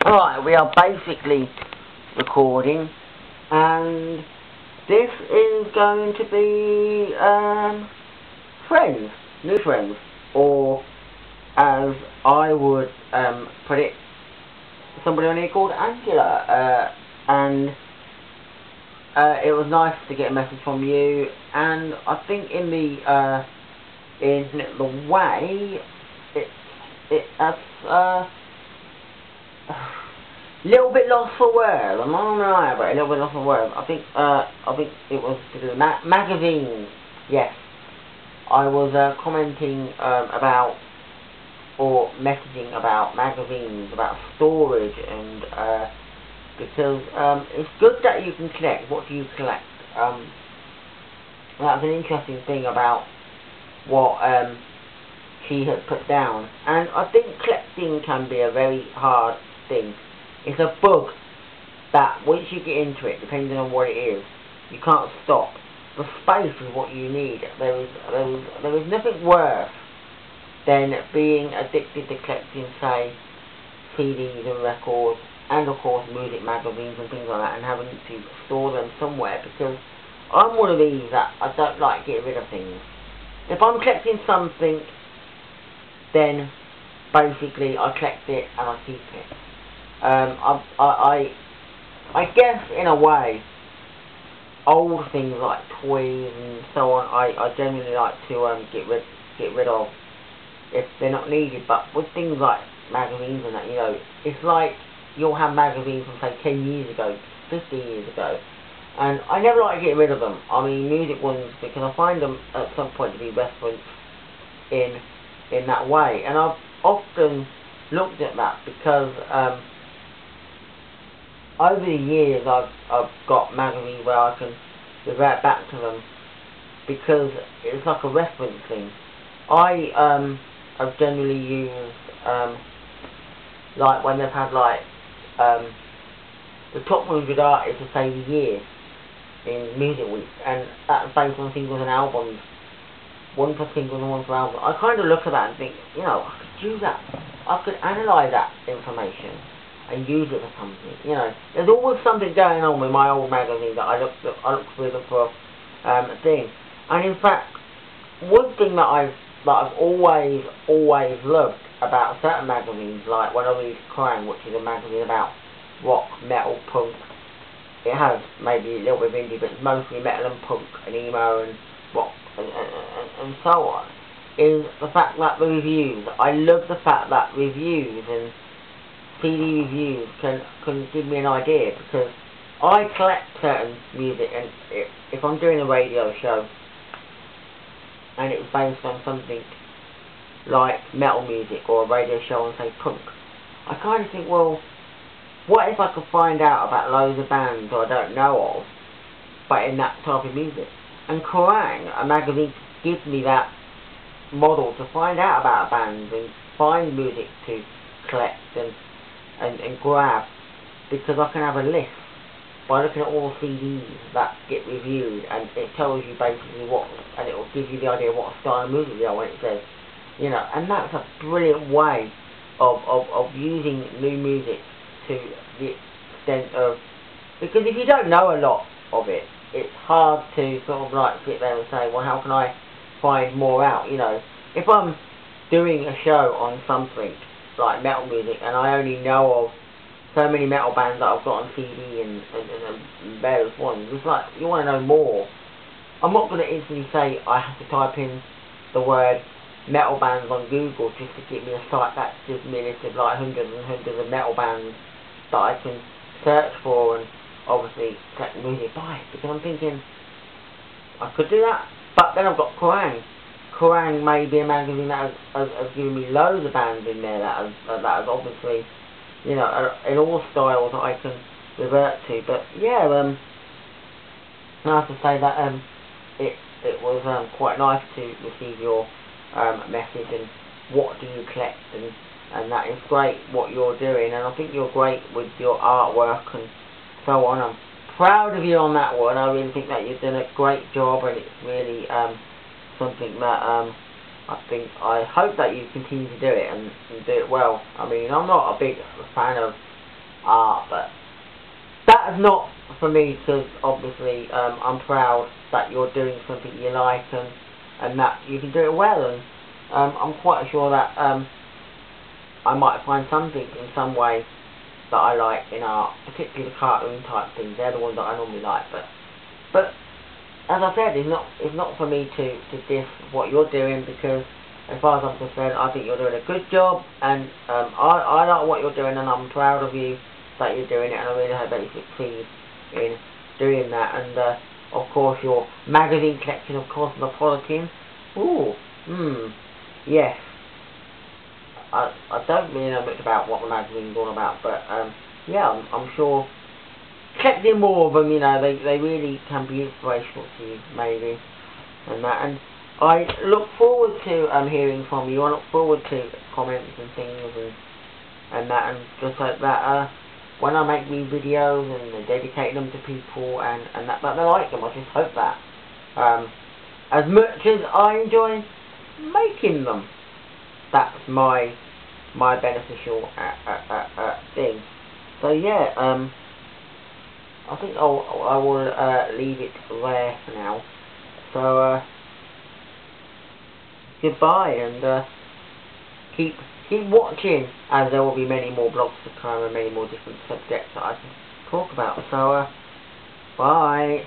Right, we are basically recording, and this is going to be friends, new friends, or as I would put it, somebody on here called Angela, and it was nice to get a message from you, and I think in the way it's little bit lost for words. I'm not right, but a little bit lost for words. I think it was to do with magazines. Yes, I was commenting about or messaging about magazines, about storage, and because it's good that you can collect. What do you collect? That's an interesting thing about what she had put down, and I think collecting can be a very hard thing. It's a bug that once you get into it, depending on what it is, you can't stop. The space is what you need. There is nothing worse than being addicted to collecting, say, CDs and records, and of course music magazines and things like that, and having to store them somewhere, because I'm one of these that I don't like getting rid of things. If I'm collecting something, then basically I collect it and I keep it. I guess in a way, old things like toys and so on, I generally like to get rid of if they're not needed. But with things like magazines and that, you know, it's like you'll have magazines from say 10 years ago, 15 years ago, and I never like getting rid of them. I mean, music ones, because I find them at some point to be referenced in that way, and I've often looked at that because over the years I've got magazines where I can revert back to them because it's like a reference thing. I've generally used like when they've had like the top 100 artists to say the year in Music Week, and that's based on singles and albums. One for singles and one for albums. I kind of look at that and think, you know, I could use that. I could analyse that information and use it for something. You know, there's always something going on with my old magazine that I look through them for a thing. And in fact, one thing that I've always loved about certain magazines, like when I read Crime, which is a magazine about rock, metal, punk. It has maybe a little bit of indie, but it's mostly metal and punk and emo and rock and so on, is the fact that the reviews, I love the fact that reviews and CD reviews can give me an idea, because I collect certain music, and if I'm doing a radio show and it's based on something like metal music, or a radio show on say punk, I kind of think, well, what if I could find out about loads of bands I don't know of, but in that type of music? And Kerrang, a magazine, gives me that model to find out about bands and find music to collect and grab, because I can have a list by looking at all the CDs that get reviewed, and it tells you basically what, and it will give you the idea of what style of music they are when it says, you know, and that's a brilliant way of using new music to the extent of, because if you don't know a lot of it, it's hard to sort of like sit there and say, well, how can I find more out? You know, if I'm doing a show on something like metal music and I only know of so many metal bands that I've got on CD and various ones, it's like, you want to know more. I'm not going to instantly say I have to type in the word metal bands on Google just to give me a site that gives me a list of like hundreds and hundreds of metal bands that I can search for and obviously collect music by, because I'm thinking I could do that. But then I've got Kerrang. Kerrang may be a magazine that has given me loads of bands in there that has obviously, you know, in all styles that I can revert to. But yeah, I have to say that it was quite nice to receive your message and what do you collect, and that is great what you're doing, and I think you're great with your artwork and so on. I'm proud of you on that one. I really think that you've done a great job, and it's really something that I hope that you continue to do it and do it well. I mean, I'm not a big fan of art, but that is not for me, because obviously I'm proud that you're doing something you like, and that you can do it well, and I'm quite sure that I might find something in some way that I like in art, particularly the cartoon type things. They're the ones that I normally like, but as I said, it's not for me to diss what you're doing, because as far as I'm concerned, I think you're doing a good job, and I like what you're doing, and I'm proud of you that you're doing it, and I really hope that you succeed in doing that. And of course, your magazine collection, of course, Napolitan. Ooh, yes. I don't really know much about what the magazine's all about, but yeah, I'm sure collecting more of them, you know, they really can be inspirational to you, maybe, and that. And I look forward to hearing from you. I look forward to comments and things and that, and just hope that when I make these videos and dedicate them to people and that they like them, I just hope that as much as I enjoy making them, that's my beneficial thing. So yeah, I think I will leave it there for now. So goodbye, and keep watching, as there will be many more blogs to come and many more different subjects that I can talk about. So bye.